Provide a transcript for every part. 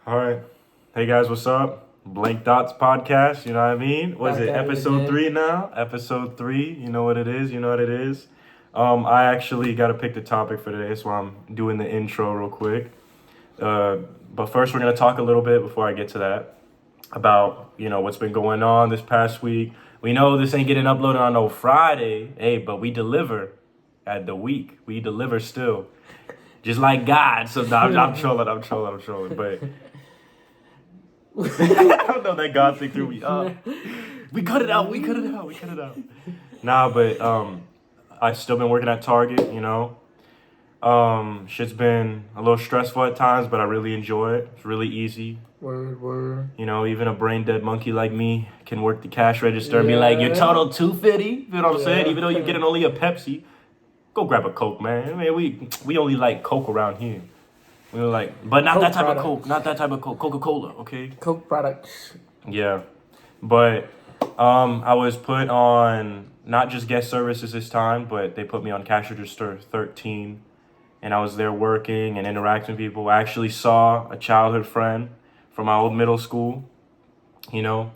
All right. Hey guys, what's up? Blank Dots podcast, you know what I mean? Was Back it at it episode again. 3 now? Episode 3, you know what it is, you know what it is. I actually got to pick the topic for today, so I'm doing the intro real quick. But first, we're going to talk a little bit before I get to that about, what's been going on this past week. We know this ain't getting uploaded on no Friday, hey, but we deliver at the week. We deliver still. Just like God. So no, I'm trolling. But I don't know, that God thing threw me up. We cut it out. Nah, but I still been working at Target. Shit's been a little stressful at times, but I really enjoy it. It's really easy. Word. Even a brain dead monkey like me can work the cash register and be like, your total $250. You know what I'm saying? Even though you're getting only a Pepsi, go grab a Coke, man. I mean, we only like Coke around here. We were like, but not Coke that type products. of Coke. Not that type of Coke. Coca-Cola, okay? Coke products. Yeah, but I was put on not just guest services this time, but they put me on cash register 13, and I was there working and interacting with people. I actually saw a childhood friend from my old middle school. Shout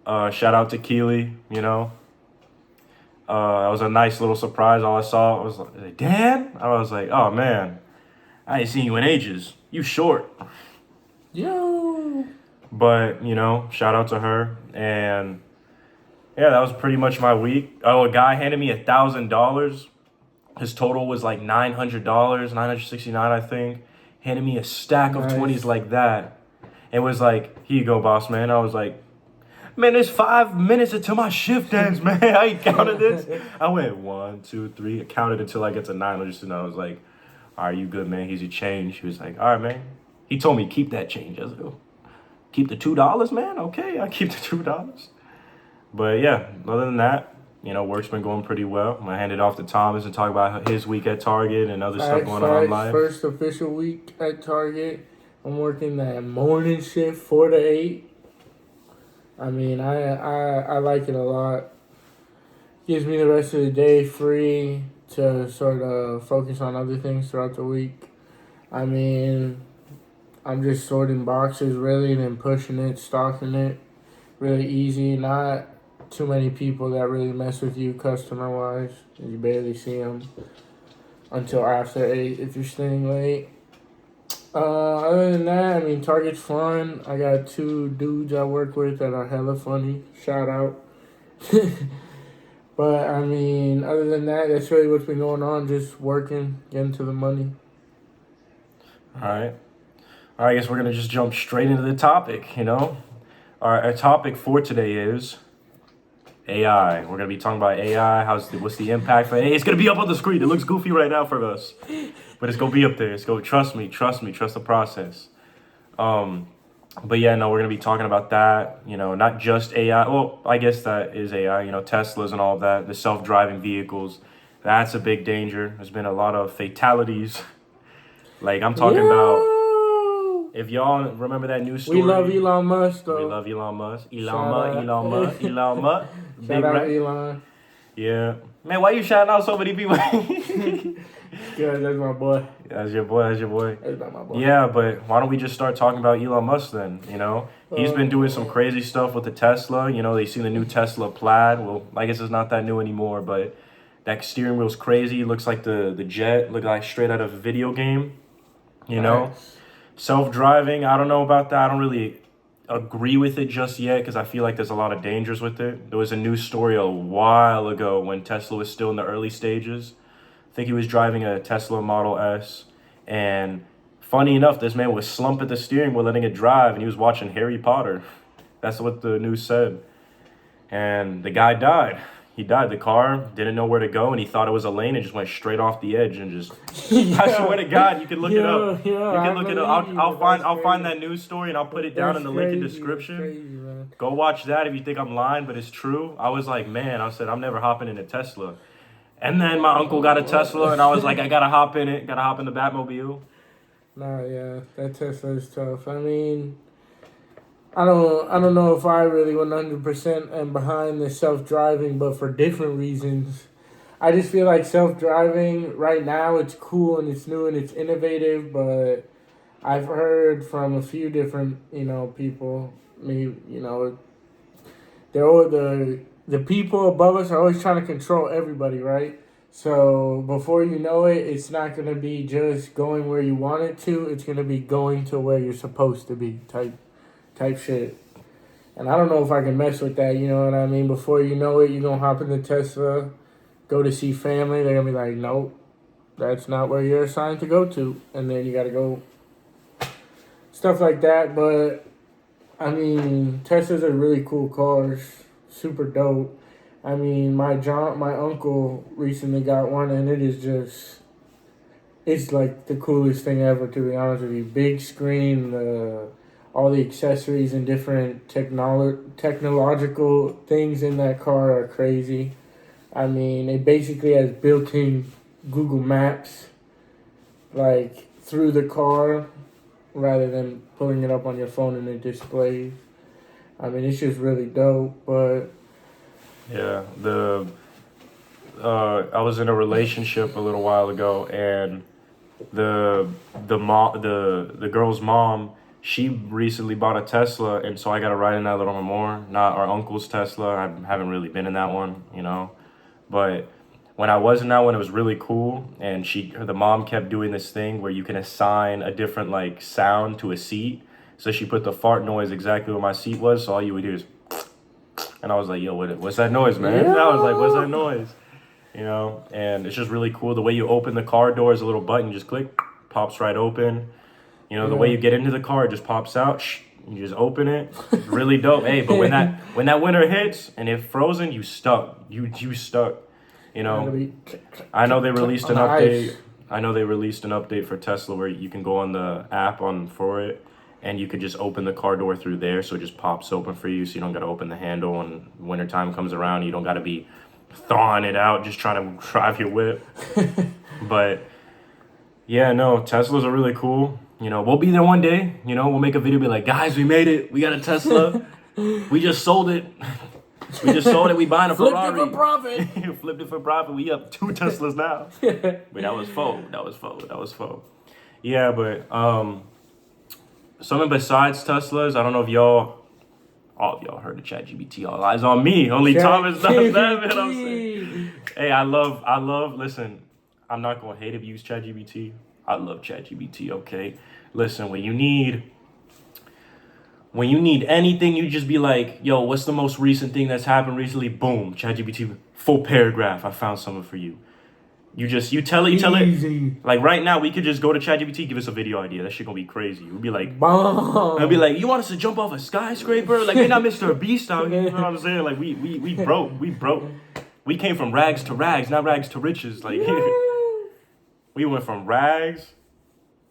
out to Keely. That was a nice little surprise. All I saw was like, Dan. I was like, oh man, I ain't seen you in ages. You short. Yo. But, shout out to her. And yeah, that was pretty much my week. Oh, a guy handed me $1,000. His total was like $900, $969, I think. Handed me a stack of Nice. 20s like that. It was like, here you go, boss man. I was like, man, there's 5 minutes until my shift ends, man. I ain't counted this. I went 1, 2, 3. I counted until I get to 900. And I was like, all right, you good, man. Here's your change. He was like, all right, man. He told me keep that change. I was like, oh, keep the $2, man. Okay, I'll keep the $2. But yeah, other than that, work's been going pretty well. I'm gonna hand it off to Thomas and talk about his week at Target and other stuff going on in life. First official week at Target. I'm working that morning shift, 4 to 8. I mean, I like it a lot. Gives me the rest of the day free to sort of focus on other things throughout the week. I mean, I'm just sorting boxes really and then pushing it, stocking it. Really easy. Not too many people that really mess with you customer-wise. You barely see them until after 8 if you're staying late. Other than that, I mean, Target's fun. I got 2 dudes I work with that are hella funny. Shout out. But, I mean, other than that, that's really what's been going on. Just working, getting to the money. All right, I guess we're gonna just jump straight into the topic. Our topic for today is AI. We're gonna be talking about AI. What's the impact for AI? It's gonna be up on the screen. It looks goofy right now for us, but it's gonna be up there. Trust me. Trust the process. But yeah, no, we're gonna be talking about that. Not just AI. Well, I guess that is AI. Teslas and all of that. The self-driving vehicles. That's a big danger. There's been a lot of fatalities. Like I'm talking about. If y'all remember that news story, We love Elon Musk, though. we love Elon Musk. Shout Elon Musk. Big Shout out right. Elon. Yeah. Man, why you shouting out so many people? Good, that's my boy. That's your boy. That's not my boy. Yeah, but why don't we just start talking about Elon Musk then? He's been doing some crazy stuff with the Tesla. They see the new Tesla Plaid. Well, I guess it's not that new anymore, but that steering wheel's crazy. It looks like the jet, look like straight out of a video game. Nice. Self-driving, I don't know about that. I don't really agree with it just yet because I feel like there's a lot of dangers with it. There was a news story a while ago when Tesla was still in the early stages. I think he was driving a Tesla Model S, and funny enough, this man was slumped at the steering wheel letting it drive, and he was watching Harry Potter. That's what the news said. And the guy died. He died. The car didn't know where to go, and he thought it was a lane and just went straight off the edge and just. I swear to God, you can look it up. You can look it up. I'll find that news story and I'll put it down in the link in description. Crazy, Go watch that if you think I'm lying, but it's true. I was like, man, I said I'm never hopping in a Tesla. And then my uncle got a Tesla, and I was like, I gotta hop in it. Gotta hop in the Batmobile. Nah, yeah, that Tesla is tough. I mean, I don't know if I really 100% am behind the self-driving, but for different reasons. I just feel like self-driving right now, it's cool and it's new and it's innovative, but I've heard from a few different, people. Me, they're all the people above us are always trying to control everybody, right? So before you know it, it's not gonna be just going where you want it to. It's gonna be going to where you're supposed to be, type shit. And I don't know if I can mess with that. You know what I mean? Before you know it, you're gonna hop in the Tesla, go to see family. They're gonna be like, nope, that's not where you're assigned to go to, and then you gotta go stuff like that. But I mean, Teslas are really cool cars, super dope. I mean, my uncle recently got one, and it's like the coolest thing ever. To be honest with you, big screen, all the accessories and different technological things in that car are crazy. I mean, it basically has built-in Google Maps, like through the car, rather than pulling it up on your phone and it displays. I mean, it's just really dope. But Yeah, I was in a relationship a little while ago, and the girl's mom, she recently bought a Tesla, and so I got to ride in that a little bit more. Not our uncle's Tesla. I haven't really been in that one, but when I was in that one, it was really cool. And the mom kept doing this thing where you can assign a different like sound to a seat. So she put the fart noise exactly where my seat was. So all you would hear is, and I was like, yo, what's that noise, man? I was like, what's that noise? And it's just really cool. The way you open the car door is a little button, you just click, pops right open. The way you get into the car, it just pops out. You just open it. It's really dope. Hey, but when that winter hits and it's frozen, you stuck. You stuck. I know they released an update. I know they released an update for Tesla where you can go on the app for it, and you could just open the car door through there, so it just pops open for you, so you don't got to open the handle when wintertime comes around. You don't got to be thawing it out just trying to drive your whip. But yeah, no, Teslas are really cool. We'll be there one day. We'll make a video, be like, guys, we made it. We got a Tesla. We just sold it. We buying a Ferrari. Flipped it for profit. Flipped it for profit. We up 2 Teslas now. But that was faux. Yeah, but something besides Teslas, I don't know if all of y'all heard of ChatGPT. All eyes on me. Only Thomas knows that, man. I'm saying. Hey, I love, listen, I'm not going to hate if you use ChatGPT. I love ChatGPT, okay? Listen, when you need anything, you just be like, yo, what's the most recent thing that's happened recently? Boom, ChatGPT, full paragraph. I found something for you. You tell it. Like right now, we could just go to ChatGPT, give us a video idea. That shit gonna be crazy. We'd be like, I'd be like, you want us to jump off a skyscraper? Like we're not Mr. Beast out here. You know what I'm saying? Like we broke. We came from rags to rags, not rags to riches. Like we went from rags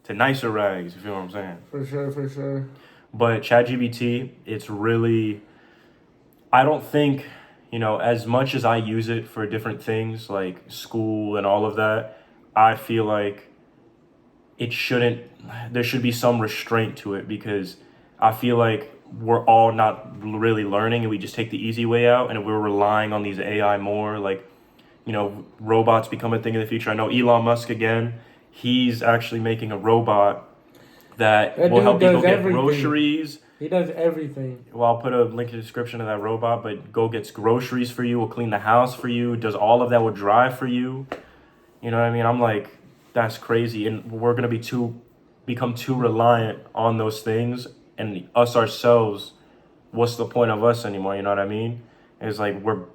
to nicer rags. You feel what I'm saying? For sure. But ChatGPT, it's really, I don't think, as much as I use it for different things like school and all of that, I feel like there should be some restraint to it, because I feel like we're all not really learning and we just take the easy way out, and we're relying on these AI more, like, robots become a thing in the future. I know Elon Musk again, he's actually making a robot that will help you go get groceries. He does everything. Well, I'll put a link in the description of that robot, but go gets groceries for you, will clean the house for you, does all of that, will drive for you. You know what I mean? I'm like, that's crazy. And we're going to become too reliant on those things, and us ourselves, what's the point of us anymore? You know what I mean? It's like we're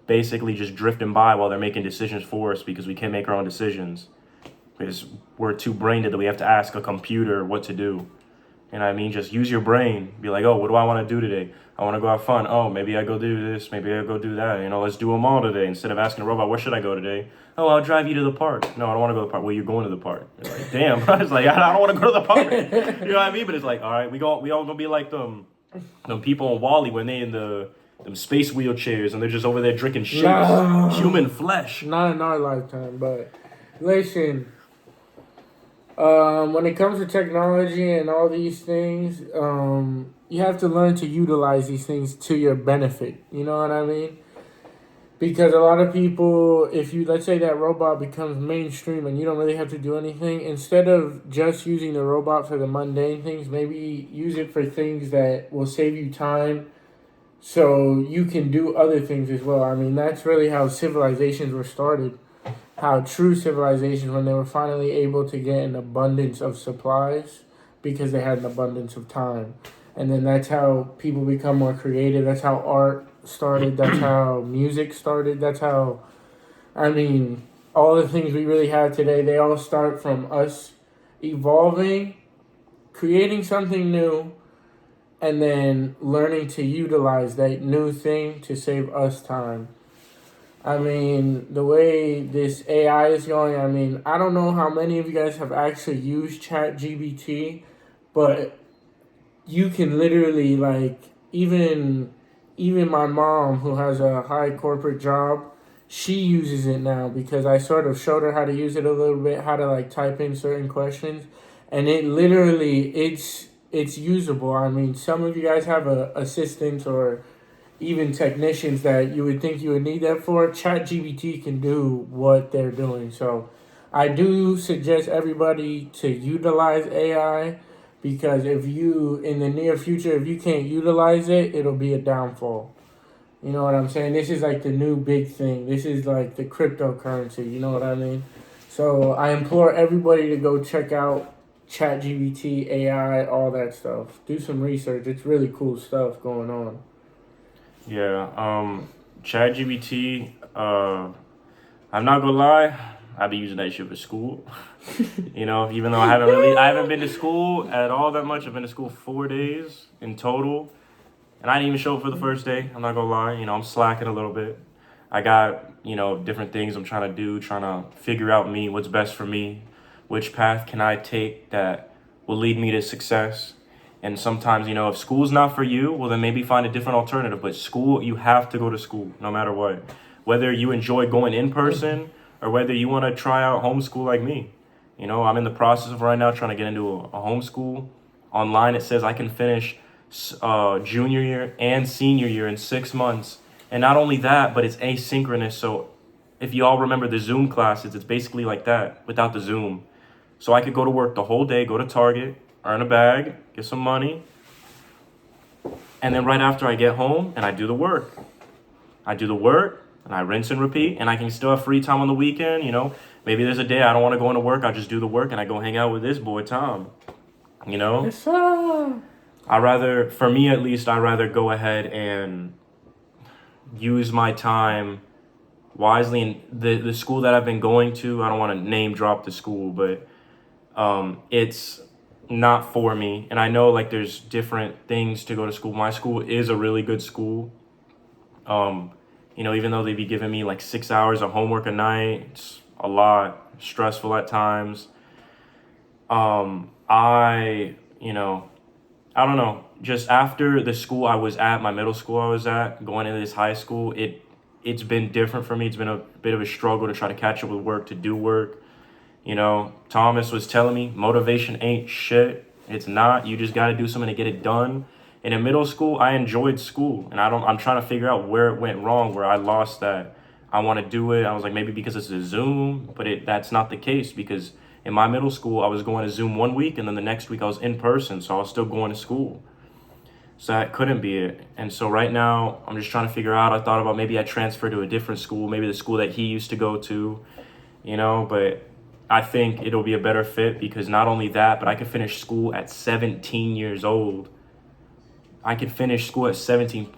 basically just drifting by while they're making decisions for us, because we can't make our own decisions. Because we're too brain dead that we have to ask a computer what to do. And I mean, just use your brain. Be like, oh, what do I want to do today? I want to go have fun. Oh, maybe I go do this. Maybe I go do that. Let's do them all today. Instead of asking a robot, where should I go today? Oh, I'll drive you to the park. No, I don't want to go to the park. Well, you're going to the park. It's like, damn. It's like, I don't want to go to the park. You know what I mean? But it's like, all right, we all gonna be like them people on WALL-E when they in them space wheelchairs and they're just over there drinking shit. No. Human flesh. Not in our lifetime, but listen. When it comes to technology and all these things, you have to learn to utilize these things to your benefit. You know what I mean? Because a lot of people, if you, let's say that robot becomes mainstream and you don't really have to do anything, instead of just using the robot for the mundane things, maybe use it for things that will save you time so you can do other things as well. I mean, that's really how civilizations were started. How true civilizations, when they were finally able to get an abundance of supplies because they had an abundance of time. And then that's how people become more creative. That's how art started. That's how music started. That's how, I mean, all the things we really have today, they all start from us evolving, creating something new, and then learning to utilize that new thing to save us time. I mean, the way this AI is going, I mean, I don't know how many of you guys have actually used ChatGPT, but you can literally like even my mom who has a high corporate job, she uses it now because I sort of showed her how to use it a little bit, how to like type in certain questions, and it literally it's usable. I mean, some of you guys have a assistants or even technicians that you would think you would need that for. ChatGPT can do what they're doing. So I do suggest everybody to utilize AI because if you, in the near future, if you can't utilize it, it'll be a downfall. You know what I'm saying? This is like the new big thing. This is like the cryptocurrency. You know what I mean? So I implore everybody to go check out ChatGPT, AI, all that stuff. Do some research. It's really cool stuff going on. Yeah, ChatGPT, I'm not gonna lie, I've been using that shit for school. You know, even though I haven't been to school at all that much. I've been to school 4 days in total, and I didn't even show up for the first day. I'm not gonna lie, you know, I'm slacking a little bit. I got, you know, different things I'm trying to do, trying to figure out me, what's best for me, which path can I take that will lead me to success. And sometimes, you know, if school's not for you, well, then maybe find a different alternative. But school, you have to go to school no matter what. Whether you enjoy going in person or whether you want to try out homeschool like me. You know, I'm in the process of right now trying to get into a homeschool. Online, it says I can finish junior year and senior year in 6 months. And not only that, but it's asynchronous. So if you all remember the Zoom classes, it's basically like that without the Zoom. So I could go to work the whole day, go to Target, earn a bag, get some money, and then right after I get home and I do the work. I do the work and I rinse and repeat, and I can still have free time on the weekend, you know. Maybe there's a day I don't want to go into work, I just do the work and I go hang out with this boy Tom. You know? Yes, sir. For me at least, I rather go ahead and use my time wisely. And the school that I've been going to, I don't want to name drop the school, but it's not for me. And I know like there's different things to go to school. My school is a really good school. You know, even though they be giving me like 6 hours of homework a night, it's a lot, stressful at times. You know, I don't know. Just after the school I was at, my middle school I was at, going into this high school, it's been different for me. It's been a bit of a struggle to try to catch up with work, to do work. You know, Thomas was telling me motivation ain't shit. It's not. You just got to do something to get it done. And in middle school, I enjoyed school, and I'm trying to figure out where it went wrong, where I lost that. I want to do it. I was like, maybe because it's a Zoom, but that's not the case, because in my middle school, I was going to Zoom 1 week, and then the next week I was in person, so I was still going to school. So that couldn't be it. And so right now, I'm just trying to figure out. I thought about maybe I transfer to a different school, maybe the school that he used to go to, you know, but I think it'll be a better fit because not only that, but I could finish school at 17 years old. I could finish school at 17.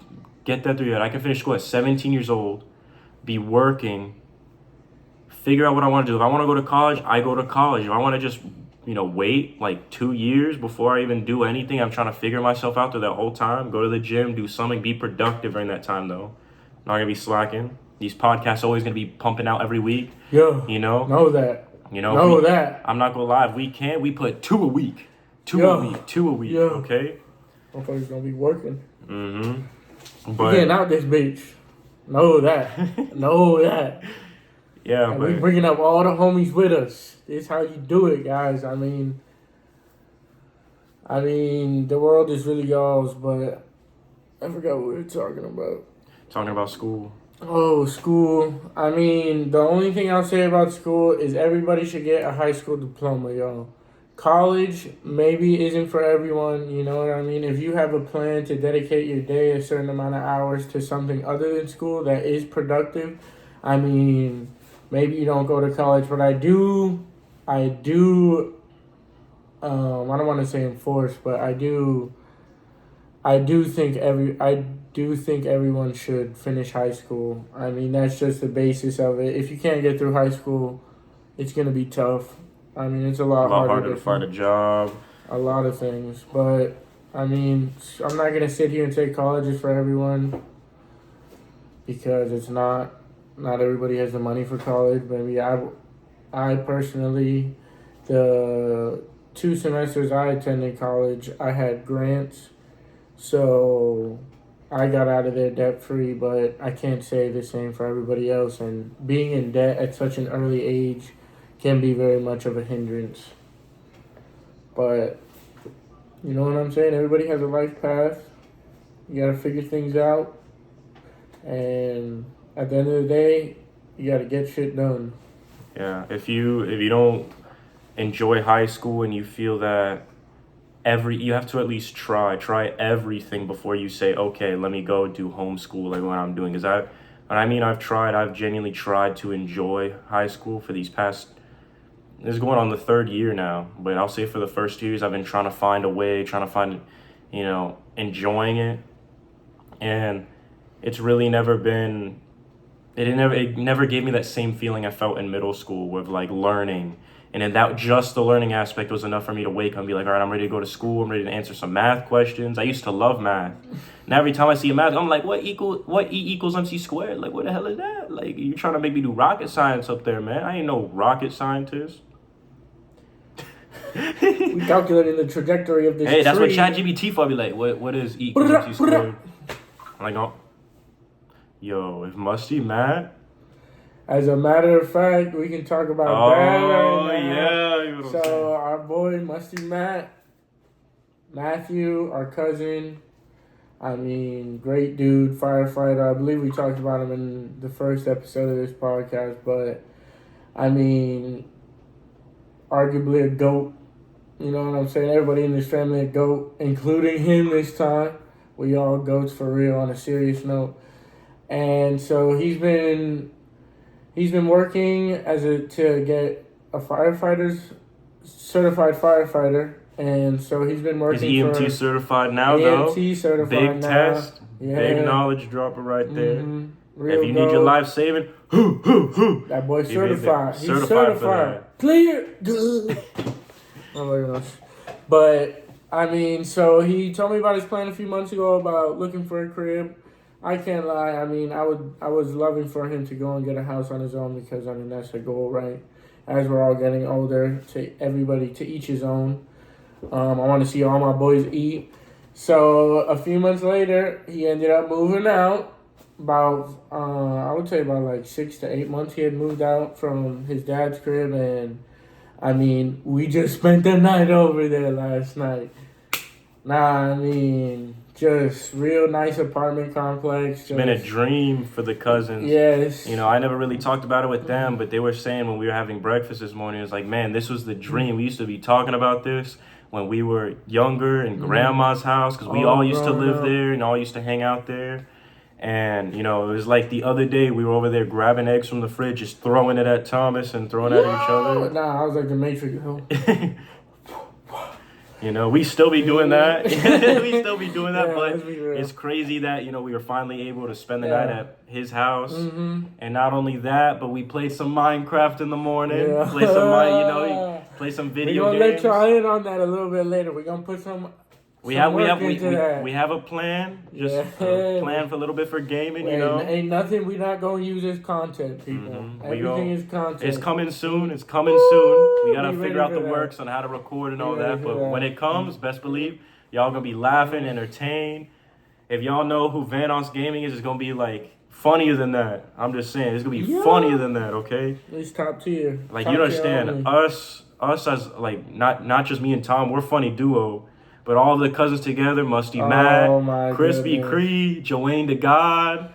Get that through your head. I could finish school at 17 years old, be working, figure out what I want to do. If I want to go to college, I go to college. If I want to just, you know, wait like 2 years before I even do anything, I'm trying to figure myself out through that whole time. Go to the gym, do something, be productive during that time though. Not gonna be slacking. These podcasts always gonna be pumping out every week. Yeah. You know? Know that. You know? Know that. I'm not gonna lie. If we can, we put 2 a week. 2 Yeah. a week. 2 a week. Yeah. Okay? Motherfuckers gonna be working. Mm-hmm. We But getting out this bitch. Know that. Know that. yeah, And but we bringing up all the homies with us. This how you do it, guys. I mean, the world is really y'all's, but I forgot what we were talking about. talking about school. Oh, school. I mean, the only thing I'll say about school is everybody should get a high school diploma, yo. College maybe isn't for everyone, you know what I mean? If you have a plan to dedicate your day a certain amount of hours to something other than school that is productive, I mean, maybe you don't go to college, but I don't want to say enforce, but I do think everyone should finish high school. I mean, that's just the basis of it. If you can't get through high school, it's gonna be tough. I mean, it's a A lot lot harder harder to find a job. a lot of things. But I mean, I'm not gonna sit here and say college is for everyone because it's not. Not everybody has the money for college. Maybe I personally, the 2 semesters I attended college, I had grants, so I got out of there debt free. But I can't say the same for everybody else. And being in debt at such an early age can be very much of a hindrance. But you know what I'm saying? Everybody has a life path. You gotta figure things out, and at the end of the day, you gotta get shit done. Yeah, if you don't enjoy high school and you feel that you have to at least try everything before you say, okay, let me go do homeschool like what I'm doing. Because I've genuinely tried to enjoy high school for these past, this is going on the third year now, but I'll say for the first 2 years I've been trying to find a way, trying to find, enjoying it. And it's really never been, it never gave me that same feeling I felt in middle school with like learning. And then that just the learning aspect was enough for me to wake up and be like, all right, I'm ready to go to school. I'm ready to answer some math questions. I used to love math. And every time I see a math, I'm like, what E equals MC squared? Like, what the hell is that? Like, you trying to make me do rocket science up there, man. I ain't no rocket scientist. We calculating the trajectory of this Hey, that's what tree. ChatGPT for. Be like, what is E equals MC squared? I'm like, oh, yo, if Musty mad. As a matter of fact, we can talk about that Oh right now. yeah, you know what I'm saying. So our boy Musty Matthew, our cousin. I mean, great dude, firefighter. I believe we talked about him in the first episode of this podcast, but I mean, arguably a goat. You know what I'm saying? Everybody in this family a goat, including him this time. We all goats for real on a serious note. And so he's been working to get a certified firefighter, and so he's been He's working EMT for certified now, though. EMT certified Big now. test, Yeah. big knowledge dropper right there. Real If you need your gold. life saving, That boy He made certified. that. He's Certified for certified. Clear. Good. Oh my gosh. But I mean, so he told me about his plan a few months ago about looking for a crib. I can't lie. I mean, I was loving for him to go and get a house on his own because I mean that's the goal, right? As we're all getting older, to each his own. I want to see all my boys eat. So a few months later, he ended up moving out. About I would say about like 6 to 8 months, he had moved out from his dad's crib, and I mean, we just spent the night over there last night. Nah, I mean, just real nice apartment complex. it's been a dream for the cousins. Yes. I never really talked about it with them, but they were saying when we were having breakfast this morning, it was like, man, this was the dream. We used to be talking about this when we were younger in grandma's house because we all used to growing live up. there and all used to hang out there. And, it was like the other day we were over there grabbing eggs from the fridge, just throwing it at Thomas and throwing it at each other. Nah, I was like the Matrix. We still be doing that. We still be doing that, Yeah, but let's be real. it's crazy that, we were finally able to spend the Yeah. night at his house. Mm-hmm. And not only that, but we played some Minecraft in the morning. Yeah. Play some We're video gonna let games. y'all in on that a little bit later. We're gonna put some. We some have we work have we, into we, that. we have a plan. Just Yeah. a plan for a little bit for gaming, Ain't nothing we not gonna use as content, people. Mhm. Everything is content. It's coming soon. It's coming soon. We gotta We ready figure out for the that. works on how to record and all ready that. for But that. when it comes, best believe y'all gonna be laughing, entertained. If y'all know who Vanoss Gaming is, it's gonna be like funnier than that. I'm just saying, it's gonna be Yeah. funnier than that. Okay, It's top tier. like Top you tier understand only. us as like not just me and Tom. We're a funny duo. But all the cousins together, Musty Oh Matt, my Crispy goodness. Cree, Joanne the God,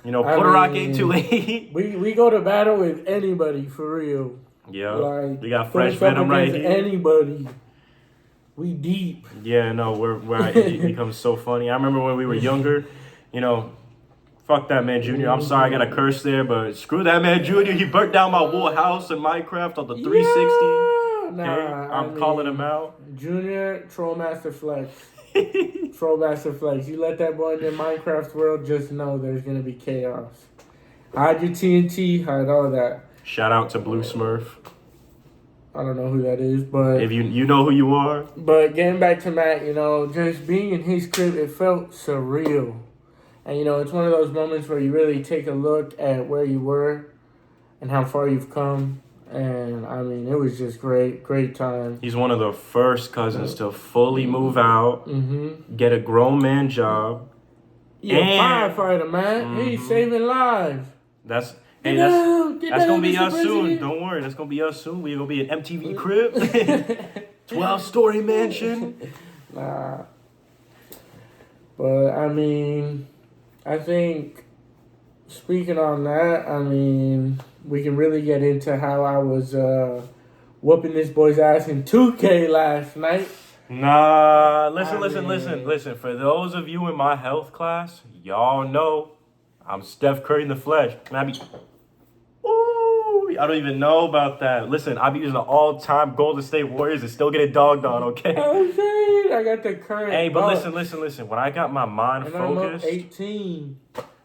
You know, I Puerto Rock mean, ain't too late. we go to battle with anybody for real. Yeah, Like we got put Fresh us up Venom right against here. anybody. We deep. Yeah, no, it becomes so funny. I remember when we were younger, you know, fuck that man Junior. I'm sorry I got a curse there, but screw that man Junior. He burnt down my whole house in Minecraft on the 360. Yeah. Okay? I'm calling him out. Junior, Trollmaster Flex. Trollmaster Flex. You let that boy in your Minecraft world, just know there's gonna be chaos. Hide your TNT, hide all that. Shout out to Blue Smurf. I don't know who that is, but If you know who you are. But getting back to Matt, you know, just being in his crib, it felt surreal. And, you know, it's one of those moments where you really take a look at where you were and how far you've come. And, I mean, it was just great time. He's one of the first cousins to fully move out, get a grown man job. Yeah, firefighter, man. He's saving lives. That's Get that's down, gonna be Mr. us soon. President. Don't worry, that's gonna be us soon. We're gonna be an MTV crib, 12-story mansion. Nah. But, I mean, I think, speaking on that, I mean, we can really get into how I was whooping this boy's ass in 2K last night. Nah, listen. For those of you in my health class, y'all know I'm Steph Curry in the flesh. I don't even know about that. Listen, I be using the all-time Golden State Warriors and still get it dogged on, okay? I'm saying, I got the current. Hey, but listen. When I got my mind and I'm focused, up 18.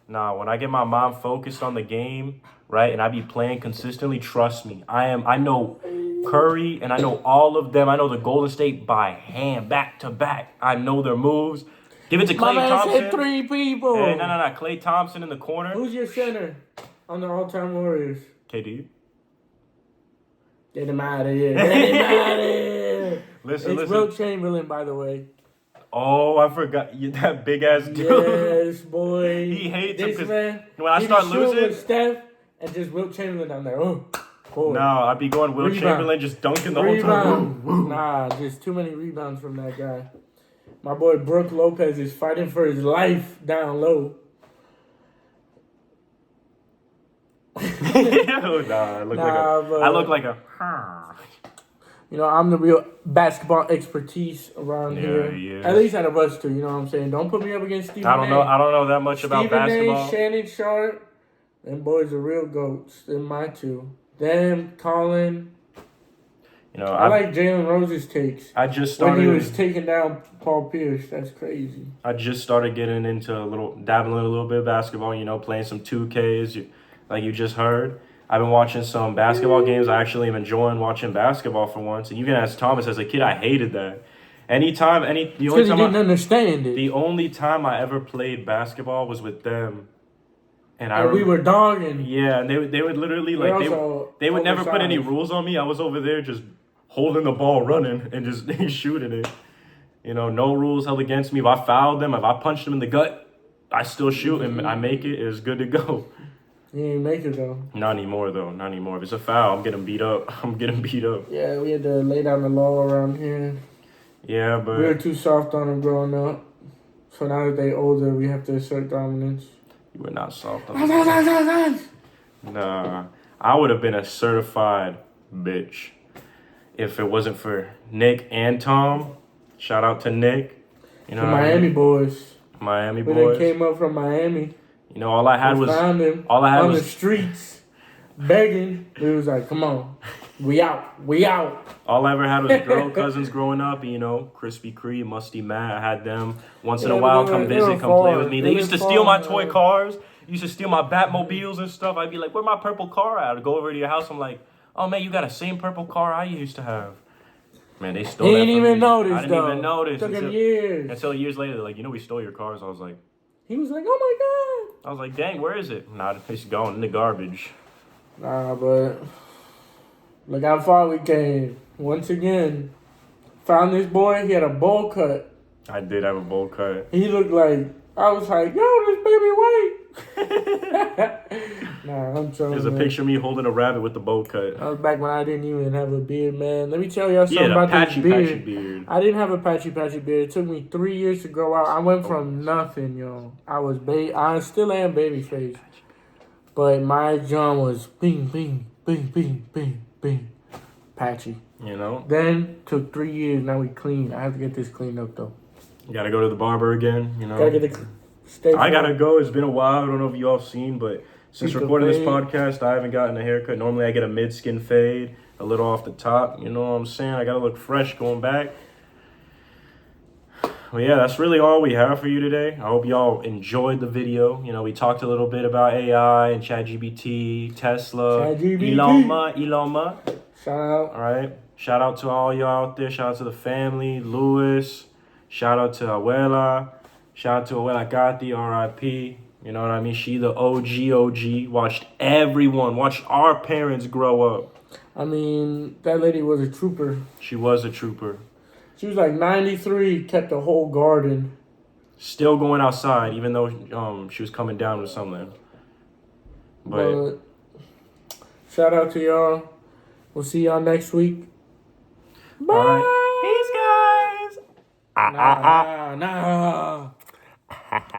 when I get my mind focused on the game, right, and I be playing consistently, trust me, I know Curry and I know all of them. I know the Golden State by hand, back to back. I know their moves. Give it to My Klay man Thompson. said 3 people. Hey, no. Klay Thompson in the corner. Who's your center on the all-time Warriors? KD. Get him out of here. Get him out of here. Listen. Wilt Chamberlain, by the way. Oh, I forgot. That big-ass dude. Yes, boy. He hates him this because man, when I start losing. With Steph and just Wilt Chamberlain down there. Oh, boy. No, I'd be going Wilt Chamberlain just dunking the whole time. Woo. Nah, just too many rebounds from that guy. My boy Brooke Lopez is fighting for his life down low. I look like a. You know, I'm the real basketball expertise around here. Yeah. At least out of us two, you know what I'm saying? Don't put me up against Stephen I don't know that much about basketball. Stephen A, Shannon Sharp, them boys are real goats. They're my two. Them, Colin. You know, I like Jalen Rose's takes. I just started when he was taking down Paul Pierce. That's crazy. I just started getting into dabbling a little bit of basketball. You know, playing some 2Ks, like you just heard. I've been watching some basketball games. I actually am enjoying watching basketball for once. And you can ask Thomas, as a kid, I hated that. The only time didn't understand it. The only time I ever played basketball was with them. And we were dogging. Yeah, and they would literally they would never put any rules on me. I was over there just holding the ball, running, and just shooting it. You know, no rules held against me. If I fouled them, if I punched them in the gut, I still shoot and I make it. It's good to go. You ain't make it though. Not anymore though. Not anymore. If it's a foul, I'm getting beat up. Yeah, we had to lay down the law around here. Yeah, but we were too soft on them growing up. So now that they older, we have to assert dominance. You were not soft on them. Nah, I would have been a certified bitch if it wasn't for Nick and Tom. Shout out to Nick. You know, the Miami boys. Miami we boys. They came up from Miami. You know, all I had was on the streets begging. We was like, "Come on, we out." All I ever had was girl cousins growing up. You know, Krispy Kreme, Musty Matt. I had them once in a while come visit, come play with me. They used to steal my toy cars. Used to steal my Batmobiles and stuff. I'd be like, "Where my purple car at?" I'd go over to your house. I'm like, "Oh man, you got the same purple car I used to have." Man, they stole that. I didn't even notice. Took him years. Until years later, they're like, we stole your cars. I was like, he was like, "Oh my god." I was like, dang, where is it? Nah, it's gone in the garbage. Nah, but look how far we came. Once again, found this boy. He had a bowl cut. I did have a bowl cut. He looked like, I was like, yo, this baby white. Nah, I'm trolling. There's a man. picture of me holding a rabbit with the bowl cut. That was back when I didn't even have a beard, man. Let me tell y'all something Yeah, the about patchy this beard. patchy beard. I didn't have a patchy beard. It took me 3 years to grow out. I went from nothing, yo. I still am baby face. But my John was bing, bing, bing, bing, bing, bing. Patchy. You know? Then took 3 years. Now we clean. I have to get this cleaned up though. You gotta go to the barber again, you know? Gotta get the stay. I gotta go. It's been a while. I don't know if you all seen, but since Keep the recording this fade. podcast, I haven't gotten a haircut. Normally, I get a mid-skin fade, a little off the top. You know what I'm saying? I gotta look fresh going back. Well, yeah, that's really all we have for you today. I hope y'all enjoyed the video. You know, we talked a little bit about AI and ChatGPT, Tesla, ChatGPT. Elon Musk. Shout out. All right. Shout out to all y'all out there. Shout out to the family, Louis. Shout out to Abuela. Shout out to Abuela Gatti, R.I.P. You know what I mean? She the OG. Watched our parents grow up. I mean, that lady was a trooper. She was a trooper. She was like 93, kept the whole garden. Still going outside, even though she was coming down with something. But shout out to y'all. We'll see y'all next week. Bye. All right. Peace, guys. Nah.